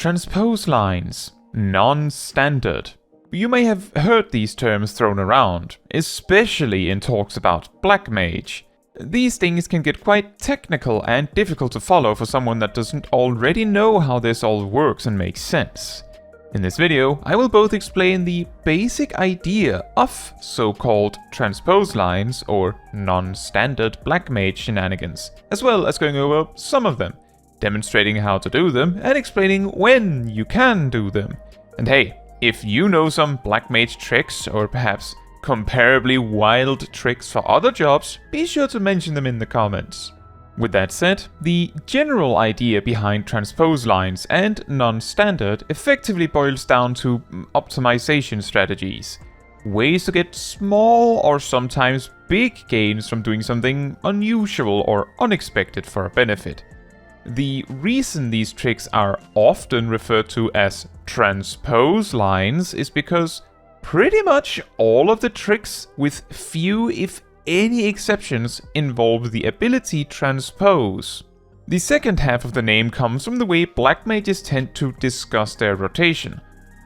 Transpose lines, non-standard. You may have heard these terms thrown around, especially in talks about Black Mage. These things can get quite technical and difficult to follow for someone that doesn't already know how this all works and makes sense. In this video, I will both explain the basic idea of so-called transpose lines or non-standard Black Mage shenanigans, as well as going over some of them, demonstrating how to do them and explaining when you can do them. And hey, if you know some Black Mage tricks or perhaps comparably wild tricks for other jobs, be sure to mention them in the comments. With that said, the general idea behind transpose lines and non-standard effectively boils down to optimization strategies. Ways to get small or sometimes big gains from doing something unusual or unexpected for a benefit. The reason these tricks are often referred to as transpose lines is because pretty much all of the tricks, with few if any exceptions, involve the ability transpose. The second half of the name comes from the way Black Mages tend to discuss their rotation.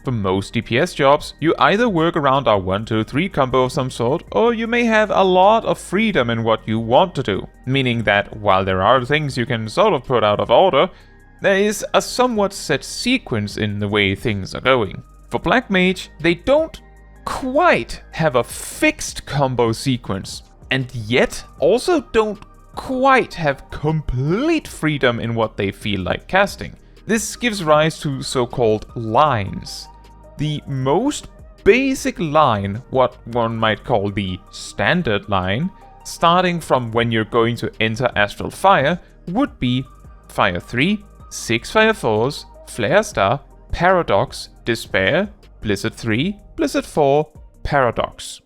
For most DPS jobs, you either work around a 1-2-3 combo of some sort, or you may have a lot of freedom in what you want to do, meaning that while there are things you can sort of put out of order, there is a somewhat set sequence in the way things are going. For Black Mage, they don't quite have a fixed combo sequence, and yet also don't quite have complete freedom in what they feel like casting. This gives rise to so-called lines. The most basic line, what one might call the standard line, starting from when you're going to enter Astral Fire, would be Fire 3, 6 Fire 4s, Flare Star, Paradox, Despair, Blizzard 3, Blizzard 4, Paradox.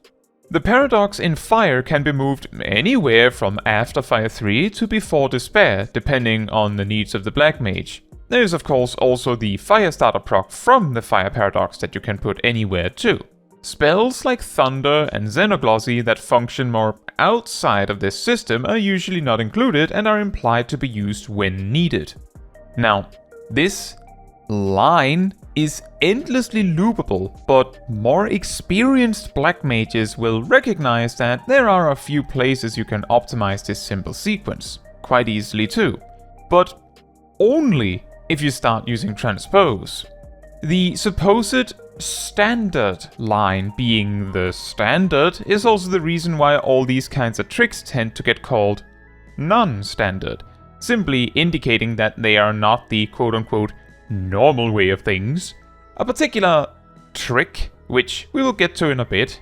The Paradox in Fire can be moved anywhere from after Fire 3 to before Despair, depending on the needs of the Black Mage. There is of course also the Fire Starter proc from the Fire Paradox that you can put anywhere too. Spells like Thunder and Xenoglossy that function more outside of this system are usually not included and are implied to be used when needed. Now, this line is endlessly loopable, but more experienced Black Mages will recognize that there are a few places you can optimize this simple sequence, quite easily too, but only if you start using transpose. The supposed standard line being the standard is also the reason why all these kinds of tricks tend to get called non-standard, simply indicating that they are not the quote-unquote normal way of things. A particular trick, which we will get to in a bit,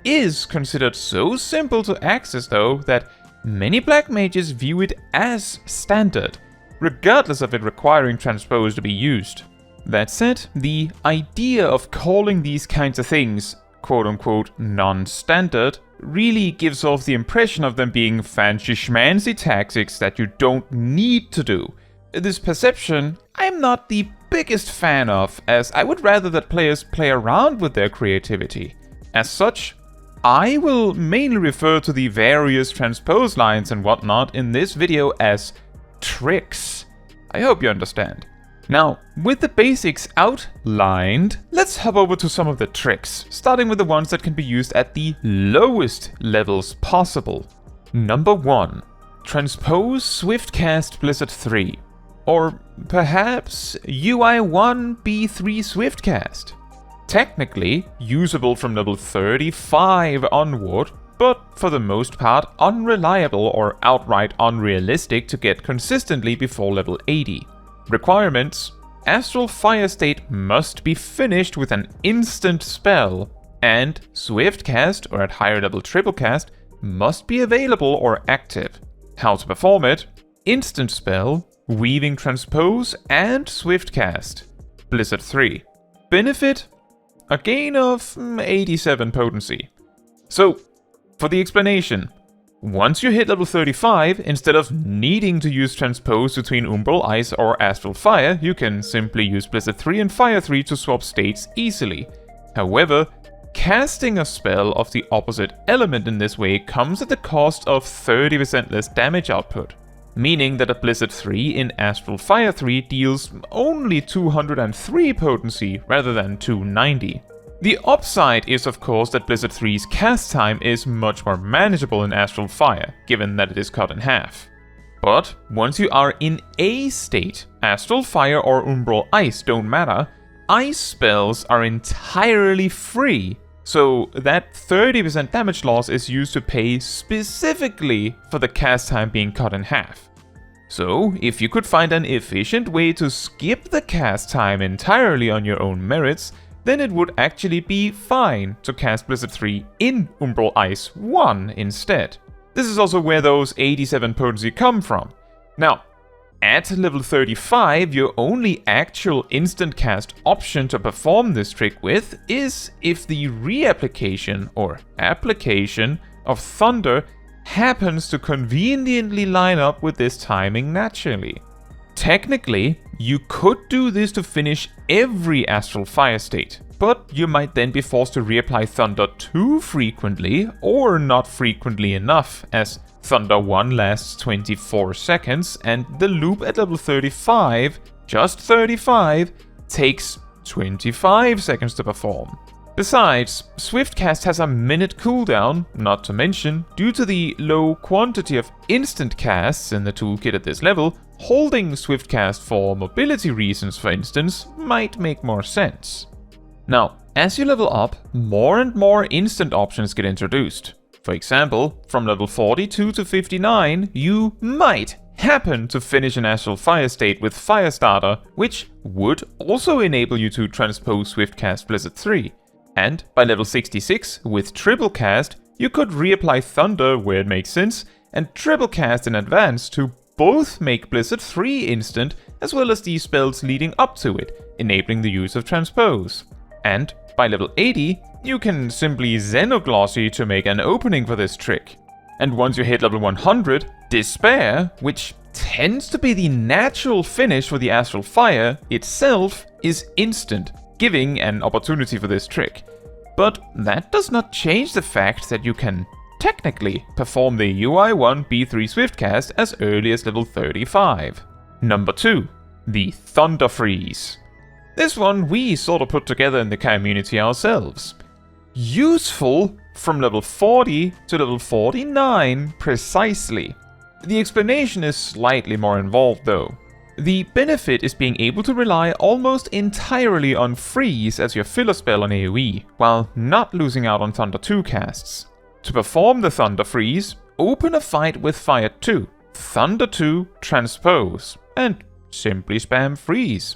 is considered so simple to access though that many Black Mages view it as standard, regardless of it requiring transpose to be used. That said, the idea of calling these kinds of things quote-unquote non-standard really gives off the impression of them being fancy schmancy tactics that you don't need to do. This perception I'm not the biggest fan of, as I would rather that players play around with their creativity. As such, I will mainly refer to the various transpose lines and whatnot in this video as tricks. I hope you understand. Now, with the basics outlined, let's hop over to some of the tricks, starting with the ones that can be used at the lowest levels possible. Number 1. Transpose Swiftcast Blizzard 3. Or perhaps UI1B3 Swiftcast. Technically usable from level 35 onward, but for the most part unreliable or outright unrealistic to get consistently before level 80. Requirements: Astral Fire state must be finished with an instant spell, and Swiftcast, or at higher level Triplecast, must be available or active. How to perform it: instant spell, Weaving Transpose, and Swiftcast. Blizzard 3. Benefit: a gain of 87 potency. So, for the explanation, once you hit level 35, instead of needing to use Transpose between Umbral Ice or Astral Fire, you can simply use Blizzard 3 and Fire 3 to swap states easily. However, casting a spell of the opposite element in this way comes at the cost of 30% less damage output. meaning that a Blizzard 3 in Astral Fire 3 deals only 203 potency rather than 290. The upside is of course that Blizzard 3's cast time is much more manageable in Astral Fire, given that it is cut in half. But once you are in a state, Astral Fire or Umbral Ice don't matter, ice spells are entirely free, so that 30% damage loss is used to pay specifically for the cast time being cut in half. So, if you could find an efficient way to skip the cast time entirely on your own merits, then it would actually be fine to cast Blizzard 3 in Umbral Ice 1 instead. This is also where those 87 potency come from. Now, at level 35, your only actual instant cast option to perform this trick with is if the reapplication or application of Thunder happens to conveniently line up with this timing naturally. Technically, you could do this to finish every Astral Fire state, but you might then be forced to reapply Thunder too frequently or not frequently enough, as Thunder 1 lasts 24 seconds and the loop at level 35, just 35, takes 25 seconds to perform. Besides, Swiftcast has a minute cooldown, not to mention, due to the low quantity of instant casts in the toolkit at this level, holding Swiftcast for mobility reasons, for instance, might make more sense. Now, as you level up, more and more instant options get introduced. For example, from level 42 to 59, you might happen to finish an Astral Fire state with Firestarter, which would also enable you to transpose Swiftcast Blizzard 3. And by level 66, with Triple Cast, you could reapply Thunder where it makes sense, and Triple Cast in advance to both make Blizzard 3 instant, as well as the spells leading up to it, enabling the use of Transpose. And by level 80, you can simply Xenoglossy to make an opening for this trick. And once you hit level 100, Despair, which tends to be the natural finish for the Astral Fire, itself is instant, giving an opportunity for this trick. But that does not change the fact that you can technically perform the UI1 B3 Swiftcast as early as level 35. Number 2. The Thunderfreeze. This one we sort of put together in the community ourselves. Useful from level 40 to level 49 precisely. The explanation is slightly more involved though. The benefit is being able to rely almost entirely on Freeze as your filler spell on AoE, while not losing out on Thunder 2 casts. To perform the Thunder Freeze, open a fight with Fire 2, Thunder 2, Transpose, and simply spam Freeze.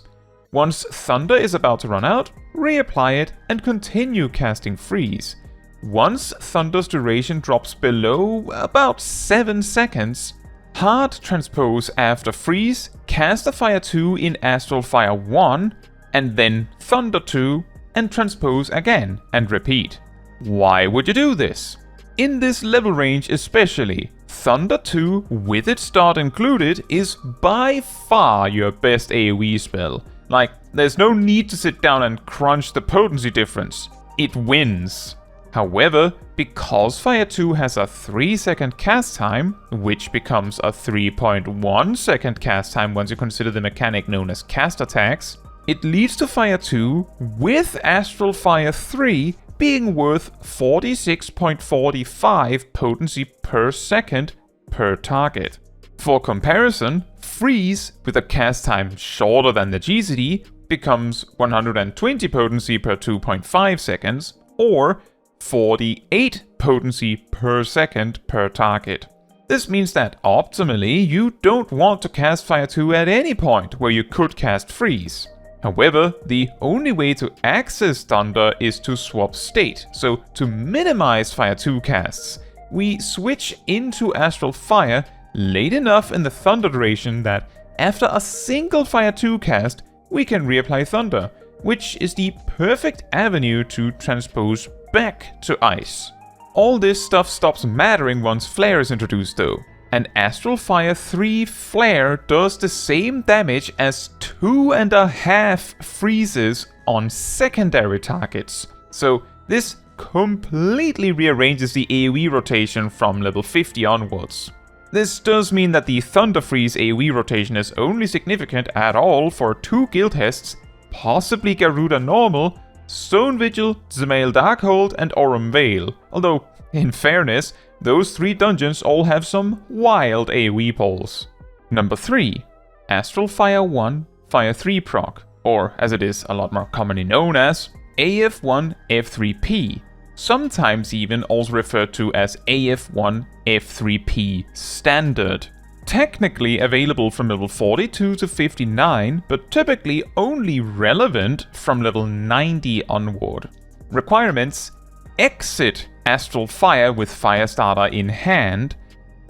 Once Thunder is about to run out, reapply it and continue casting Freeze. Once Thunder's duration drops below about 7 seconds, hard Transpose after Freeze, cast a Fire 2 in Astral Fire 1, and then Thunder 2, and Transpose again, and repeat. Why would you do this? In this level range especially, Thunder 2 with its start included is by far your best AoE spell. Like, there's no need to sit down and crunch the potency difference. It wins. However, because Fire 2 has a 3-second cast time, which becomes a 3.1 second cast time once you consider the mechanic known as cast attacks, it leads to Fire 2 with Astral Fire 3 being worth 46.45 potency per second per target. For comparison, Freeze, with a cast time shorter than the GCD, becomes 120 potency per 2.5 seconds, or 48 potency per second per target. This means that optimally, you don't want to cast Fire 2 at any point where you could cast Freeze. However, the only way to access Thunder is to swap state, so to minimize Fire 2 casts, we switch into Astral Fire late enough in the Thunder duration that after a single Fire 2 cast, we can reapply Thunder, which is the perfect avenue to transpose back to Ice. All this stuff stops mattering once Flare is introduced though, and Astral Fire 3 Flare does the same damage as 2.5 freezes on secondary targets. So this completely rearranges the AoE rotation from level 50 onwards. This does mean that the Thunderfreeze AoE rotation is only significant at all for 2 guild tests, possibly Garuda Normal, Stone Vigil, Zemail Darkhold, and Aurum Vale, although, in fairness, those 3 dungeons all have some wild AoE pulls. Number 3. Astral Fire 1, Fire 3 proc, or as it is a lot more commonly known as, AF1F3P, sometimes even also referred to as AF1F3P Standard. Technically available from level 42 to 59, but typically only relevant from level 90 onward. Requirements: exit Astral Fire with Firestarter in hand,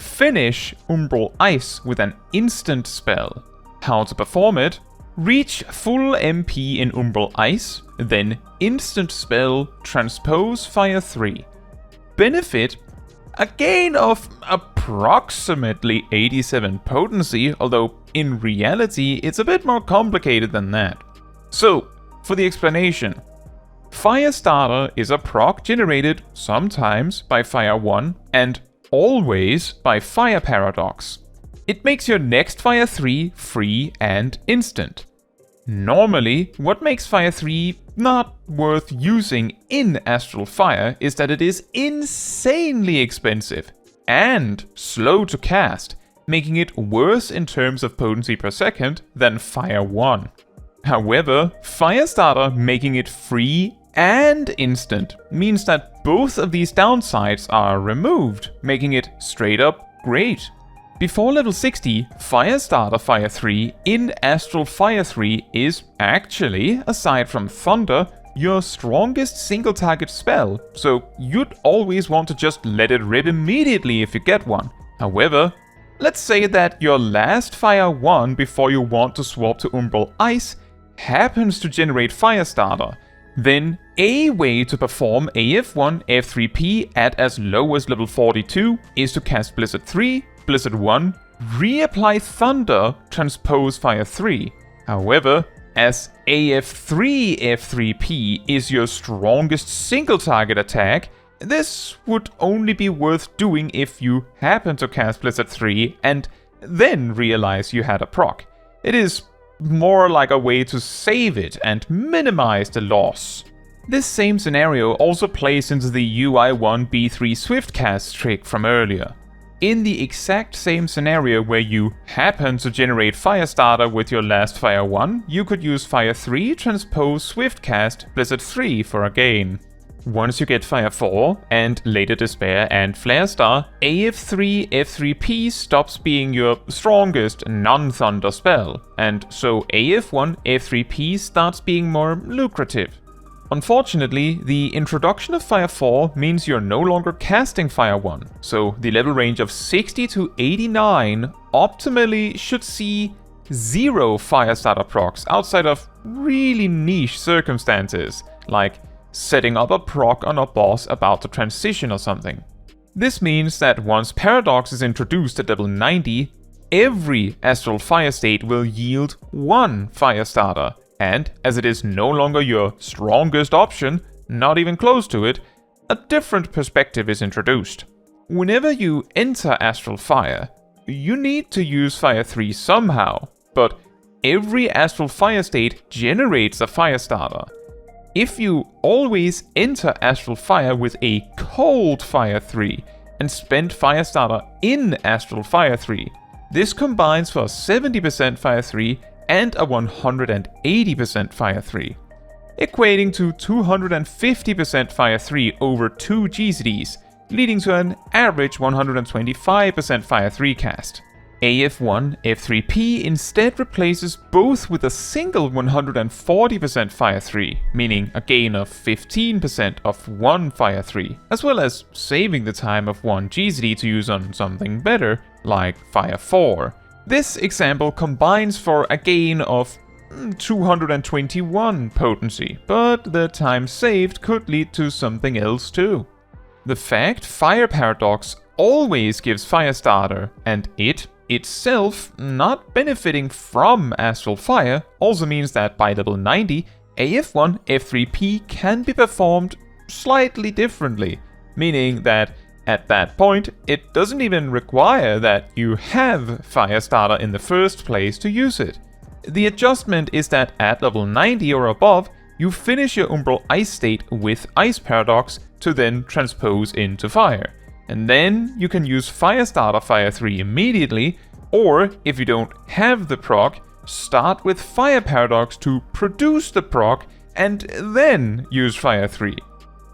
finish Umbral Ice with an instant spell. How to perform it: reach full MP in Umbral Ice, then instant spell Transpose Fire 3. Benefit: a gain of approximately 87 potency, although in reality it's a bit more complicated than that. So, for the explanation, Firestarter is a proc generated sometimes by Fire 1 and always by Fire Paradox. It makes your next Fire 3 free and instant. Normally, what makes Fire 3 not worth using in Astral Fire is that it is insanely expensive and slow to cast, making it worse in terms of potency per second than Fire 1. However, Firestarter making it free and instant means that both of these downsides are removed, making it straight up great. Before level 60, Firestarter Fire 3 in Astral Fire 3 is actually, aside from Thunder, your strongest single target spell, so you'd always want to just let it rip immediately if you get one. However, let's say that your last Fire 1 before you want to swap to Umbral Ice happens to generate Firestarter. Then a way to perform AF1F3P at as low as level 42 is to cast Blizzard 3, Blizzard 1, reapply Thunder, Transpose Fire 3. However, as AF3F3P is your strongest single target attack, this would only be worth doing if you happen to cast Blizzard 3 and then realize you had a proc. It is more like a way to save it and minimize the loss. This same scenario also plays into the UI1B3 Swiftcast trick from earlier. In the exact same scenario where you happen to generate Firestarter with your last Fire 1, you could use Fire 3, Transpose, Swiftcast, Blizzard 3 for a gain. Once you get Fire 4, and later Despair and Flarestar, AF3F3P stops being your strongest non-Thunder spell, and so AF1F3P starts being more lucrative. Unfortunately, the introduction of Fire 4 means you're no longer casting Fire 1, so the level range of 60 to 89 optimally should see 0 Firestarter procs outside of really niche circumstances, like setting up a proc on a boss about to transition or something. This means that once Paradox is introduced at level 90, every Astral Fire state will yield 1 Firestarter, and as it is no longer your strongest option, not even close to it, a different perspective is introduced. Whenever you enter Astral Fire, you need to use Fire 3 somehow, but every Astral Fire state generates a Firestarter. If you always enter Astral Fire with a cold Fire 3 and spend Firestarter in Astral Fire 3, this combines for 70% Fire 3 and a 180% Fire 3, equating to 250% Fire 3 over 2 GCDs, leading to an average 125% Fire 3 cast. AF1F3P instead replaces both with a single 140% Fire 3, meaning a gain of 15% of 1 Fire 3, as well as saving the time of 1 GCD to use on something better, like Fire 4. This example combines for a gain of 221 potency, but the time saved could lead to something else too. The fact Fire Paradox always gives Firestarter, and it itself not benefiting from Astral Fire, also means that by level 90, AF1F3P can be performed slightly differently, meaning that At that point, it doesn't even require that you have Firestarter in the first place to use it. The adjustment is that at level 90 or above, you finish your Umbral Ice state with Ice Paradox to then transpose into Fire. And then you can use Firestarter Fire 3 immediately, or if you don't have the proc, start with Fire Paradox to produce the proc and then use Fire 3.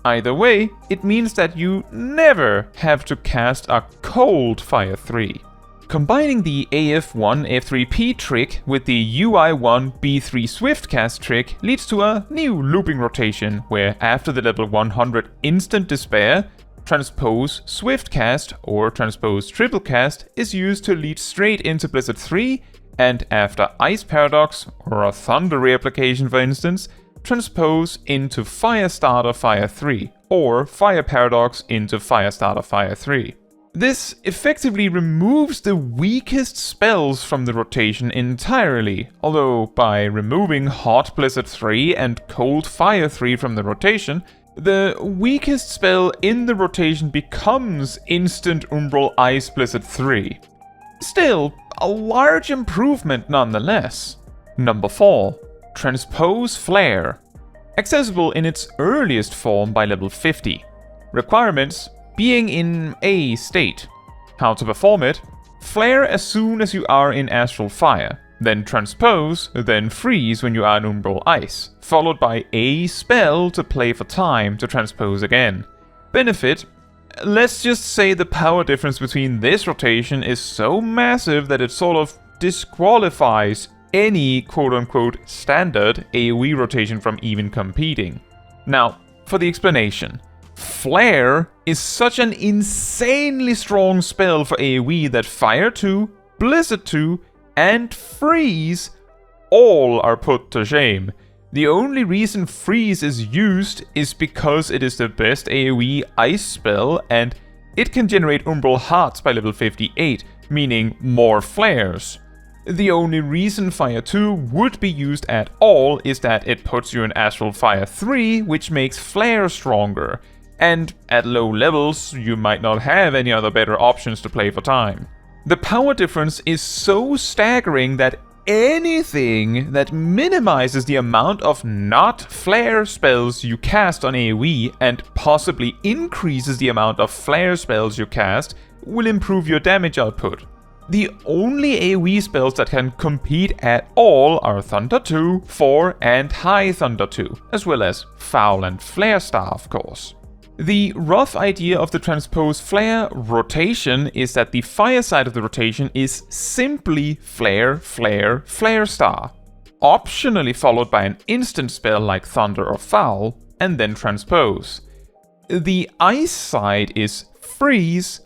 Either way, it means that you never have to cast a cold Fire 3. Combining the AF1F3P trick with the UI1B3 Swiftcast trick leads to a new looping rotation where after the level 100 Instant Despair, Transpose Swiftcast or Transpose Triplecast is used to lead straight into Blizzard 3, and after Ice Paradox or a Thunder reapplication for instance, Transpose into Firestarter Fire 3 or Fire Paradox into Firestarter Fire 3. This effectively removes the weakest spells from the rotation entirely, although by removing Hot Blizzard 3 and Cold Fire 3 from the rotation, the weakest spell in the rotation becomes Instant Umbral Ice Blizzard 3. Still, a large improvement nonetheless. Number 4. Transpose Flare. Accessible in its earliest form by level 50. Requirements: being in A state. How to perform it: flare as soon as you are in Astral Fire, then transpose, then freeze when you are in Umbral Ice, followed by a spell to play for time to transpose again. Benefit: let's just say the power difference between this rotation is so massive that it sort of disqualifies any quote-unquote standard AoE rotation from even competing. Now, for the explanation. Flare is such an insanely strong spell for AoE that Fire 2, Blizzard 2, and Freeze all are put to shame. The only reason Freeze is used is because it is the best AoE ice spell and it can generate Umbral Hearts by level 58, meaning more flares. The only reason Fire 2 would be used at all is that it puts you in Astral Fire 3, which makes Flare stronger. And at low levels, you might not have any other better options to play for time. The power difference is so staggering that anything that minimizes the amount of not flare spells you cast on AoE and possibly increases the amount of flare spells you cast will improve your damage output. The only AoE spells that can compete at all are Thunder 2, 4, and High Thunder 2, as well as Foul and Flare Star, of course. The rough idea of the Transpose Flare rotation is that the fire side of the rotation is simply Flare, Flare, Flare Star, optionally followed by an instant spell like Thunder or Foul, and then Transpose. The ice side is Freeze,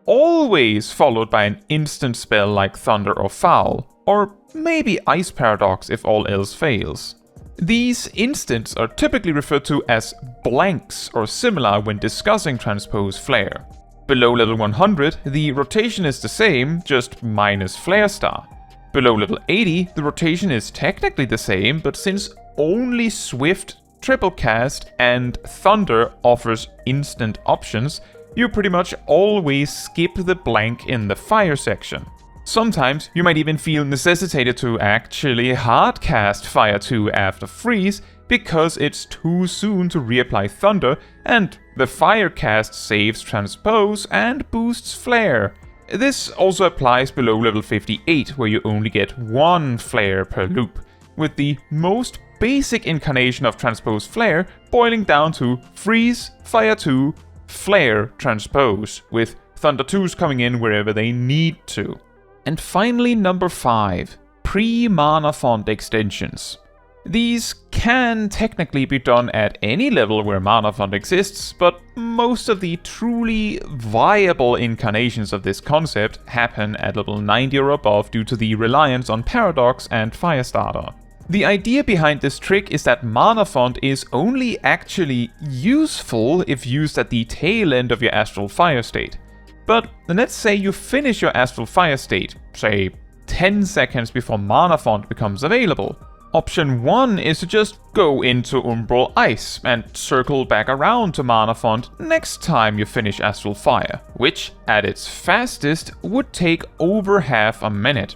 always followed by an instant spell like Thunder or Foul, or maybe Ice Paradox if all else fails. These instants are typically referred to as blanks or similar when discussing Transpose Flare. Below level 100, the rotation is the same, just minus Flare Star. Below level 80, the rotation is technically the same, but since only Swift, Triplecast, and Thunder offers instant options, you pretty much always skip the blank in the fire section. Sometimes you might even feel necessitated to actually hardcast Fire 2 after Freeze because it's too soon to reapply Thunder and the Fire cast saves Transpose and boosts Flare. This also applies below level 58 where you only get one Flare per loop, with the most basic incarnation of Transpose Flare boiling down to Freeze, Fire 2, Flare, Transpose, with Thunder 2s coming in wherever they need to. And finally, number 5, Pre-Manafont Extensions. These can technically be done at any level where Manafont exists, but most of the truly viable incarnations of this concept happen at level 90 or above due to the reliance on Paradox and Firestarter. The idea behind this trick is that Manafont is only actually useful if used at the tail end of your Astral Fire state. But let's say you finish your Astral Fire state, say 10 seconds before Manafont becomes available. Option 1 is to just go into Umbral Ice and circle back around to Manafont next time you finish Astral Fire, which, at its fastest, would take over half a minute.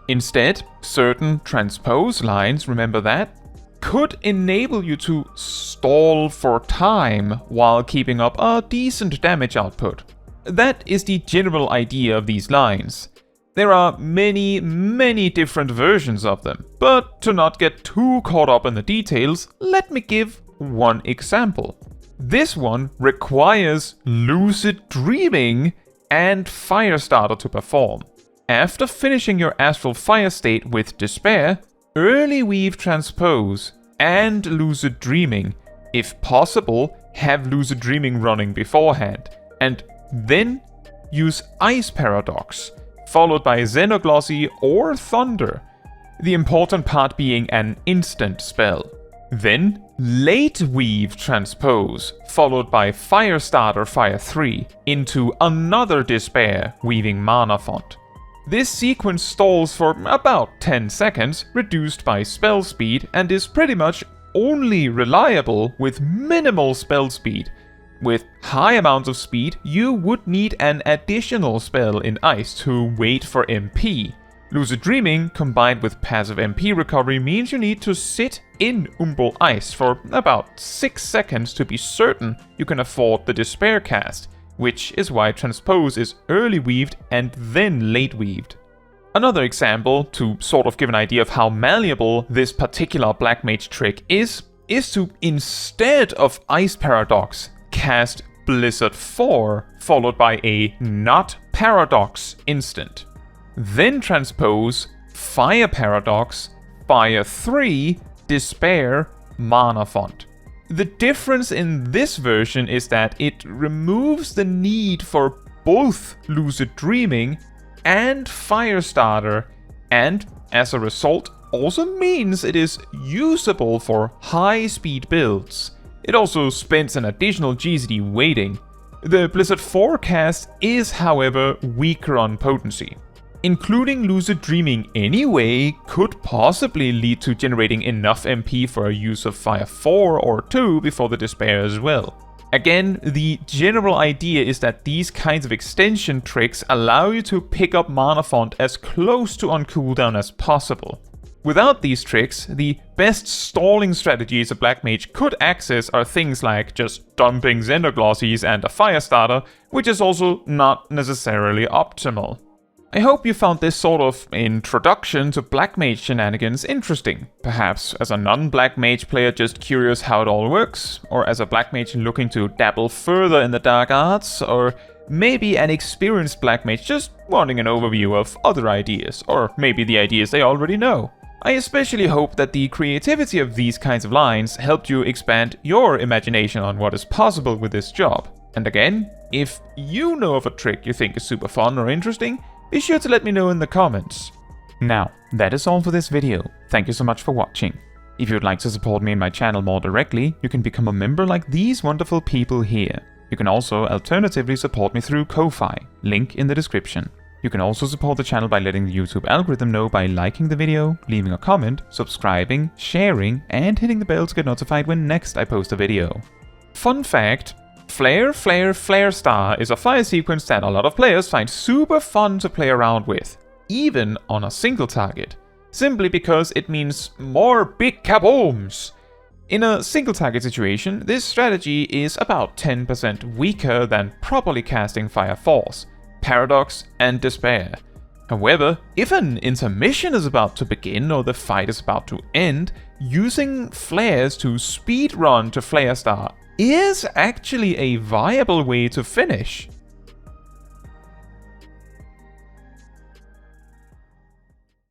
Instead, certain transpose lines, remember that, could enable you to stall for time while keeping up a decent damage output. That is the general idea of these lines. There are many different versions of them, but to not get too caught up in the details, let me give one example. This one requires lucid dreaming and Firestarter to perform. After finishing your Astral Fire state with Despair, early weave Transpose and lucid dreaming. If possible, have lucid dreaming running beforehand, and then use Ice Paradox, followed by Xenoglossy or Thunder, the important part being an instant spell. Then, late weave Transpose, followed by Firestarter Fire 3, into another Despair, weaving Manafont. This sequence stalls for about 10 seconds, reduced by spell speed, and is pretty much only reliable with minimal spell speed. With high amounts of speed, you would need an additional spell in Ice to wait for MP. Lucid Dreaming combined with passive MP recovery means you need to sit in Umbral Ice for about 6 seconds to be certain you can afford the Despair cast, which is why Transpose is early weaved and then late weaved. Another example, to sort of give an idea of how malleable this particular Black Mage trick is to, instead of Ice Paradox, cast Blizzard 4, followed by a not Paradox instant. Then Transpose, Fire Paradox, Fire 3, Despair, Manafont. The difference in this version is that it removes the need for both Lucid Dreaming and Firestarter, and as a result also means it is usable for high-speed builds. It also spends an additional GCD waiting. The Blizzard 4 cast is, however, weaker on potency. Including Lucid Dreaming anyway could possibly lead to generating enough MP for a use of Fire 4 or 2 before the Despair as well. Again, the general idea is that these kinds of extension tricks allow you to pick up Manafont as close to on cooldown as possible. Without these tricks, the best stalling strategies a Black Mage could access are things like just dumping Xenoglossies and a Firestarter, which is also not necessarily optimal. I hope you found this sort of introduction to Black Mage shenanigans interesting. Perhaps as a non-Black Mage player just curious how it all works, or as a Black Mage looking to dabble further in the dark arts, or maybe an experienced Black Mage just wanting an overview of other ideas, or maybe the ideas they already know. I especially hope that the creativity of these kinds of lines helped you expand your imagination on what is possible with this job. And again, if you know of a trick you think is super fun or interesting, be sure to let me know in the comments. Now, that is all for this video. Thank you so much for watching. If you would like to support me and my channel more directly, you can become a member like these wonderful people here. You can also alternatively support me through Ko-Fi, link in the description. You can also support the channel by letting the YouTube algorithm know by liking the video, leaving a comment, subscribing, sharing, and hitting the bell to get notified when next I post a video. Fun fact: Flare, Flare, Flare Star is a fire sequence that a lot of players find super fun to play around with, even on a single target, simply because it means more big kabooms. In a single target situation, this strategy is about 10% weaker than properly casting Fire Force, Paradox, and Despair. However, if an intermission is about to begin or the fight is about to end, using flares to speedrun to Flare Star is actually a viable way to finish.